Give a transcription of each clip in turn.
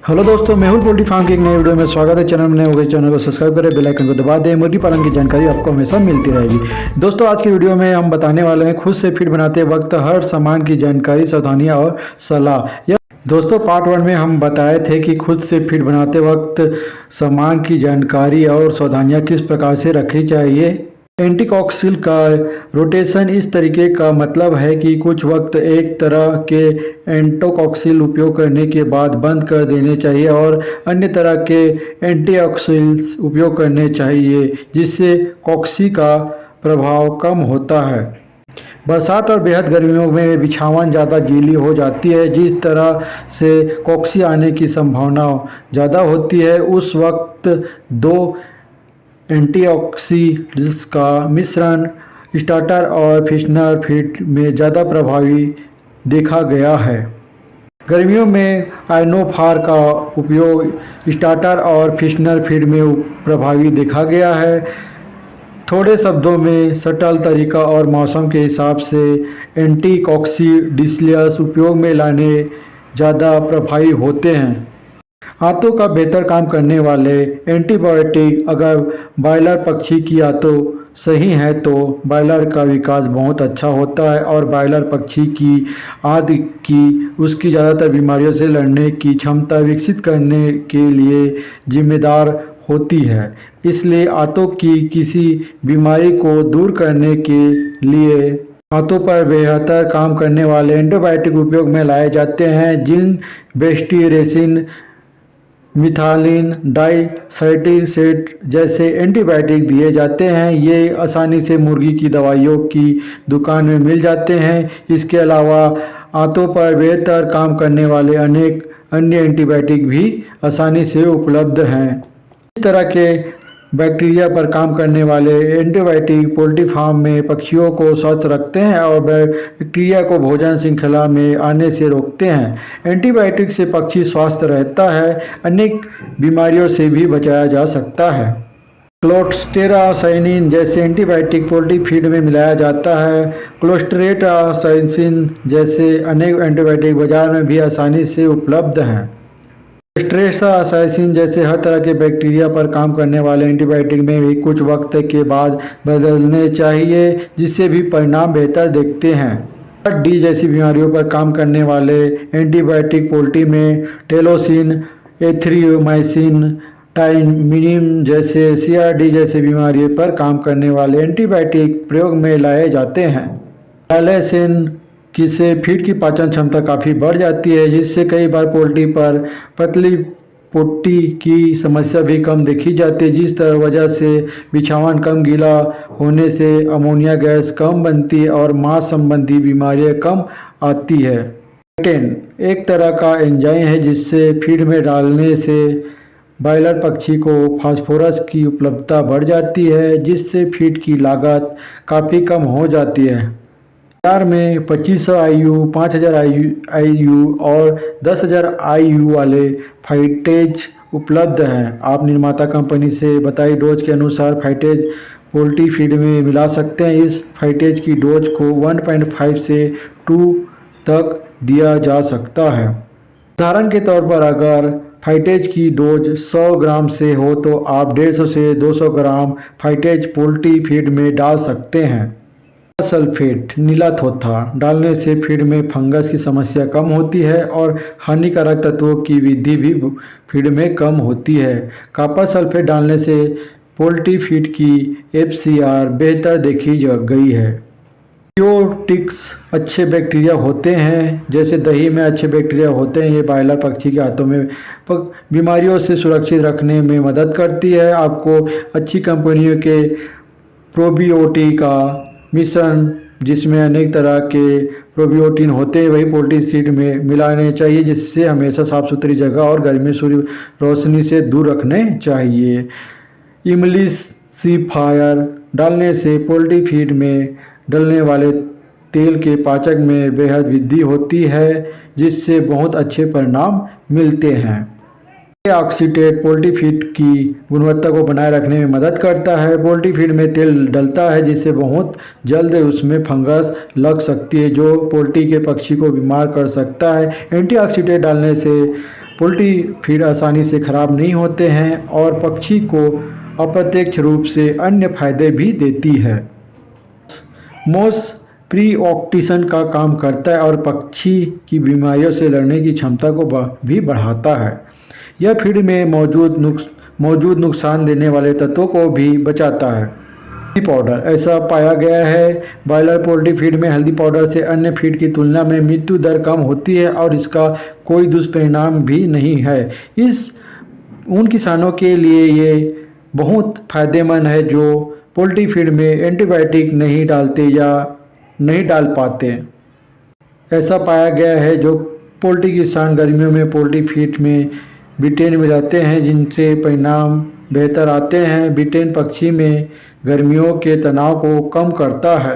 Hello दोस्तों, Mehul poultry farm की एक नई वीडियो में स्वागत है। चैनल में नए हो गए चैनल को सब्सक्राइब करें, बेल आइकन को दबा दें। मुर्गी पालन की जानकारी आपको हमेशा मिलती रहेगी। दोस्तों, आज की वीडियो में हम बताने वाले हैं खुद से फीड बनाते वक्त हर सामान की जानकारी, सावधानियां और सलाह। दोस्तों, पार्ट 1 में हम बताए थे कि खुद से फीड बनाते वक्त सामान की जानकारी और सावधानियाँ किस प्रकार से रखनी चाहिए। एंटीकॉक्सिल का रोटेशन इस तरीके का मतलब है कि कुछ वक्त एक तरह के एंटीकॉक्सिल उपयोग करने के बाद बंद कर देने चाहिए और अन्य तरह के एंटीऑक्सिल्स उपयोग करने चाहिए, जिससे कॉक्सी का प्रभाव कम होता है। बरसात और बेहद गर्मियों में बिछावन ज़्यादा गीली हो जाती है, जिस तरह से कॉक्सी आने की संभावना ज़्यादा होती है। उस वक्त दो एंटीऑक्सीडेंट्स का मिश्रण स्टार्टर और फिशनर फीड में ज़्यादा प्रभावी देखा गया है। गर्मियों में आइनोफार का उपयोग स्टार्टर और फिशनर फीड में प्रभावी देखा गया है। थोड़े शब्दों में सटल तरीका और मौसम के हिसाब से एंटीकॉक्सीडियल्स उपयोग में लाने ज़्यादा प्रभावी होते हैं। आंतों का बेहतर काम करने वाले एंटीबायोटिक अगर बॉयलर पक्षी की आंतों सही है तो बॉयलर का विकास बहुत अच्छा होता है और बॉयलर पक्षी की आंत की उसकी ज़्यादातर बीमारियों से लड़ने की क्षमता विकसित करने के लिए जिम्मेदार होती है। इसलिए आंतों की किसी बीमारी को दूर करने के लिए आंतों पर बेहतर काम करने वाले एंटीबायोटिक उपयोग में लाए जाते हैं। जिन बेस्टीरेसिन, मिथालिन, डाइसाइटिसेट जैसे एंटीबायोटिक दिए जाते हैं। ये आसानी से मुर्गी की दवाइयों की दुकान में मिल जाते हैं। इसके अलावा आंतों पर बेहतर काम करने वाले अनेक अन्य एंटीबायोटिक भी आसानी से उपलब्ध हैं। इस तरह के बैक्टीरिया पर काम करने वाले एंटीबायोटिक पोल्ट्री फार्म में पक्षियों को स्वस्थ रखते हैं और बैक्टीरिया को भोजन श्रृंखला में आने से रोकते हैं। एंटीबायोटिक से पक्षी स्वस्थ रहता है, अनेक बीमारियों से भी बचाया जा सकता है। क्लोस्टेरासाइनिन जैसे एंटीबायोटिक पोल्ट्री फीड में मिलाया जाता है। क्लोस्टेरासाइनिन जैसे अनेक एंटीबायोटिक बाजार में भी आसानी से उपलब्ध हैं। स्ट्रेसासाइसिन जैसे हर तरह के बैक्टीरिया पर काम करने वाले एंटीबायोटिक में भी कुछ वक्त के बाद बदलने चाहिए, जिससे भी परिणाम बेहतर दिखते हैं। डी जैसी बीमारियों पर काम करने वाले एंटीबायोटिक पोल्ट्री में टेलोसिन, एथ्रियोमाइसिन, टाइमिनिन जैसे CRD जैसे बीमारियों पर काम करने वाले एंटीबायोटिक प्रयोग में लाए जाते हैं। एलेसिन किससे फीड की पाचन क्षमता काफ़ी बढ़ जाती है, जिससे कई बार पोल्ट्री पर पतली पोटी की समस्या भी कम देखी जाती है। जिस तरह वजह से बिछावन कम गीला होने से अमोनिया गैस कम बनती है और मांस संबंधी बीमारियां कम आती है। पेक्टिन एक तरह का एंजाइम है जिससे फीड में डालने से बॉयलर पक्षी को फास्फोरस की उपलब्धता बढ़ जाती है, जिससे फीड की लागत काफ़ी कम हो जाती है। बाजार में 2500 IU, 5000 IU और 10,000 IU वाले फाइटेज उपलब्ध हैं। आप निर्माता कंपनी से बताई डोज के अनुसार फाइटेज पोल्ट्री फीड में मिला सकते हैं। इस फाइटेज की डोज को 1.5 से 2 तक दिया जा सकता है। उदाहरण के तौर पर अगर फाइटेज की डोज 100 ग्राम से हो तो आप 150 से 200 ग्राम फाइटेज पोल्ट्री फीड में डाल सकते हैं। सल्फेट नीला थोथा डालने से फीड में फंगस की समस्या कम होती है और हानिकारक तत्वों की वृद्धि भी फीड में कम होती है। कॉपर सल्फेट डालने से पोल्ट्री फीड की FCR बेहतर देखी गई है। प्रोबायोटिक्स अच्छे बैक्टीरिया होते हैं, जैसे दही में अच्छे बैक्टीरिया होते हैं। ये बॉयलर पक्षी के हाथों में बीमारियों से सुरक्षित रखने में मदद करती है। आपको अच्छी कंपनियों के प्रोबायोटिक का मिश्रण जिसमें अनेक तरह के प्रोबायोटिन होते हैं वही पोल्ट्री फीड में मिलाने चाहिए, जिससे हमेशा साफ सुथरी जगह और गर्मी सूर्य रोशनी से दूर रखने चाहिए। इमल्सिफायर डालने से पोल्ट्री फीड में डलने वाले तेल के पाचक में बेहद वृद्धि होती है, जिससे बहुत अच्छे परिणाम मिलते हैं। ऑक्सीडेट पोल्ट्री फीड की गुणवत्ता को बनाए रखने में मदद करता है। पोल्ट्री फीड में तेल डलता है जिससे बहुत जल्द उसमें फंगस लग सकती है, जो पोल्ट्री के पक्षी को बीमार कर सकता है। एंटीऑक्सीडेंट डालने से पोल्ट्री फीड आसानी से ख़राब नहीं होते हैं और पक्षी को अप्रत्यक्ष रूप से अन्य फायदे भी देती है। मोस प्रीऑक्सीडेशन का काम करता है और पक्षी की बीमारियों से लड़ने की क्षमता को भी बढ़ाता है। यह फीड में मौजूद नुकसान देने वाले तत्वों को भी बचाता है। हल्दी पाउडर, ऐसा पाया गया है बॉयलर पोल्ट्री फीड में हल्दी पाउडर से अन्य फीड की तुलना में मृत्यु दर कम होती है और इसका कोई दुष्परिणाम भी नहीं है। उन किसानों के लिए ये बहुत फायदेमंद है जो पोल्ट्री फीड में एंटीबायोटिक नहीं डालते या नहीं डाल पाते। ऐसा पाया गया है जो पोल्ट्री किसान गर्मियों में पोल्ट्री फीड में बिटेन मिलाते हैं जिनसे परिणाम बेहतर आते हैं। बिटेन पक्षी में गर्मियों के तनाव को कम करता है।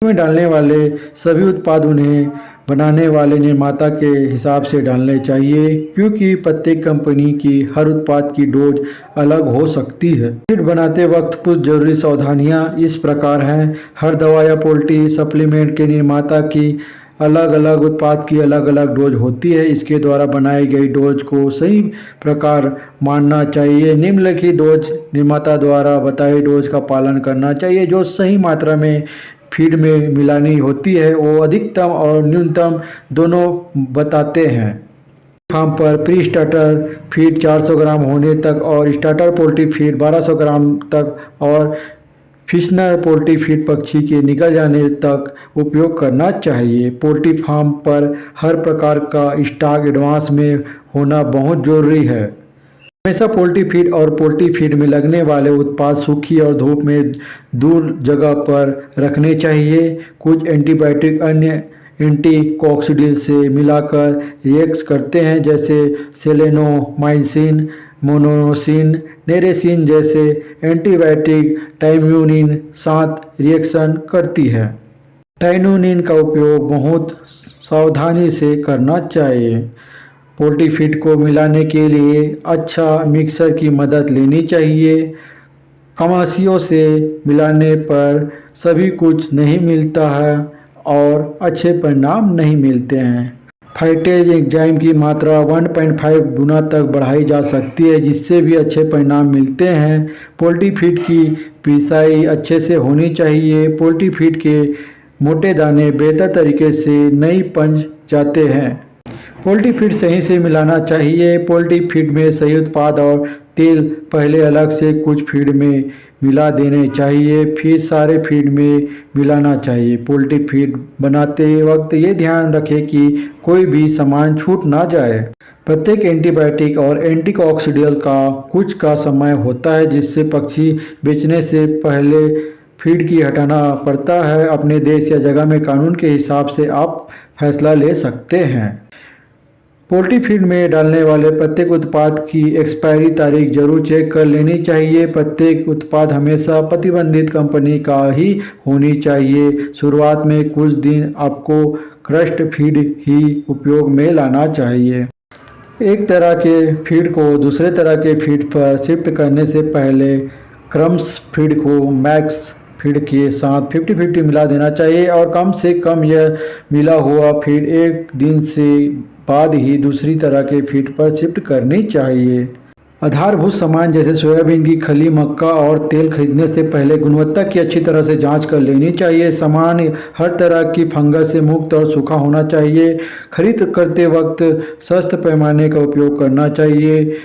में डालने वाले सभी उत्पाद उन्हें बनाने वाले निर्माता के हिसाब से डालने चाहिए क्योंकि प्रत्येक कंपनी की हर उत्पाद की डोज अलग हो सकती है। फीड बनाते वक्त कुछ जरूरी सावधानियां इस प्रकार हैं। हर दवा या पोल्ट्री सप्लीमेंट के निर्माता की अलग अलग उत्पाद की अलग अलग डोज होती है। इसके द्वारा बनाई गई डोज को सही प्रकार मानना चाहिए। निम्नलिखित डोज निर्माता द्वारा बताई डोज का पालन करना चाहिए। जो सही मात्रा में फीड में मिलानी होती है वो अधिकतम और न्यूनतम दोनों बताते हैं। फार्म पर प्री स्टार्टर फीड 400 ग्राम होने तक और स्टार्टर पोल्ट्री फीड 1200 ग्राम तक और फिशनर पोल्ट्री फीड पक्षी के निकल जाने तक उपयोग करना चाहिए। पोल्ट्री फार्म पर हर प्रकार का स्टॉक एडवांस में होना बहुत जरूरी है। हमेशा पोल्ट्री फीड और पोल्ट्री फीड में लगने वाले उत्पाद सूखी और धूप में दूर जगह पर रखने चाहिए। कुछ एंटीबायोटिक अन्य एंटीकॉक्सिडियल से मिलाकर रिएक्ट करते हैं जैसे सेलेनोमाइसिन, मोनोसिन, नेरेसिन जैसे एंटीबायोटिक टाइम्यूनिन साथ रिएक्शन करती है। टाइम्यूनिन का उपयोग बहुत सावधानी से करना चाहिए। पोल्ट्री फीड को मिलाने के लिए अच्छा मिक्सर की मदद लेनी चाहिए। कमासियों से मिलाने पर सभी कुछ नहीं मिलता है और अच्छे परिणाम नहीं मिलते हैं। फाइटेज एंजाइम की मात्रा 1.5 गुना तक बढ़ाई जा सकती है जिससे भी अच्छे परिणाम मिलते हैं। पोल्ट्री फीड की पिसाई अच्छे से होनी चाहिए। पोल्ट्री फीड के मोटे दाने बेहतर तरीके से नहीं पच जाते हैं। पोल्ट्री फीड सही से मिलाना चाहिए। पोल्ट्री फीड में सही उत्पाद और तेल पहले अलग से कुछ फीड में मिला देने चाहिए फिर सारे फीड में मिलाना चाहिए। पोल्ट्री फीड बनाते वक्त ये ध्यान रखें कि कोई भी सामान छूट ना जाए। प्रत्येक एंटीबायोटिक और एंटीकॉक्सिडियल का कुछ का समय होता है जिससे पक्षी बेचने से पहले फीड की हटाना पड़ता है। अपने देश या जगह में कानून के हिसाब से आप फैसला ले सकते हैं। पोल्ट्री फीड में डालने वाले प्रत्येक उत्पाद की एक्सपायरी तारीख जरूर चेक कर लेनी चाहिए। प्रत्येक उत्पाद हमेशा प्रतिबंधित कंपनी का ही होनी चाहिए। शुरुआत में कुछ दिन आपको क्रस्ट फीड ही उपयोग में लाना चाहिए। एक तरह के फीड को दूसरे तरह के फीड पर शिफ्ट करने से पहले क्रम्स फीड को मैक्स फीड के साथ 50-50 मिला देना चाहिए और कम से कम यह मिला हुआ फीड एक दिन से बाद ही दूसरी तरह के फीड पर शिफ्ट करनी चाहिए। आधारभूत सामान जैसे सोयाबीन की खली, मक्का और तेल खरीदने से पहले गुणवत्ता की अच्छी तरह से जांच कर लेनी चाहिए। सामान हर तरह की फंगस से मुक्त और सूखा होना चाहिए। खरीद करते वक्त सख्त पैमाने का उपयोग करना चाहिए।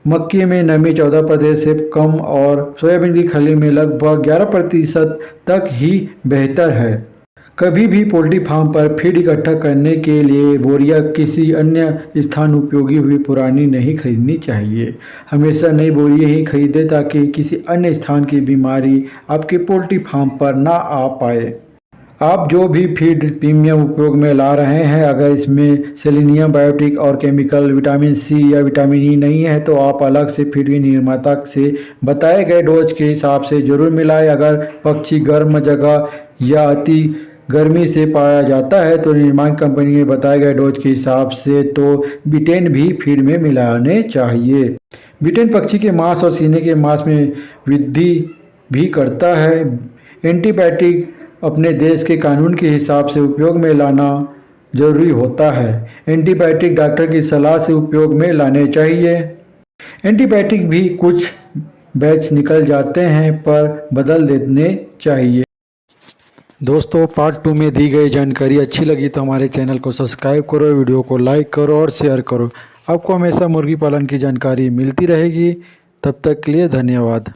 मक्के में नमी 14% से कम और सोयाबीन की खली में लगभग 11% तक ही बेहतर है। कभी भी पोल्ट्री फार्म पर फीड इकट्ठा करने के लिए बोरिया किसी अन्य स्थान उपयोगी हुई पुरानी नहीं खरीदनी चाहिए। हमेशा नई बोरियां ही खरीदें ताकि किसी अन्य स्थान की बीमारी आपके पोल्ट्री फार्म पर ना आ पाए। आप जो भी फीड प्रीमियम उपयोग में ला रहे हैं अगर इसमें सेलेनियम, बायोटिक और केमिकल, विटामिन सी या विटामिन ई नहीं है तो आप अलग से फीड के निर्माता से बताए गए डोज के हिसाब से जरूर मिलाएं। अगर पक्षी गर्म जगह या अति गर्मी से पाया जाता है तो निर्माण कंपनी में बताए गए डोज के हिसाब से तो बिटेन भी फीड में मिलाने चाहिए। बिटेन पक्षी के मांस और सीने के मांस में वृद्धि भी करता है। एंटीबायोटिक अपने देश के कानून के हिसाब से उपयोग में लाना जरूरी होता है। एंटीबायोटिक डॉक्टर की सलाह से उपयोग में लाने चाहिए। एंटीबायोटिक भी कुछ बैच निकल जाते हैं पर बदल देने चाहिए। दोस्तों, पार्ट 2 में दी गई जानकारी अच्छी लगी तो हमारे चैनल को सब्सक्राइब करो, वीडियो को लाइक करो और शेयर करो। आपको हमेशा मुर्गी पालन की जानकारी मिलती रहेगी। तब तक के लिए धन्यवाद।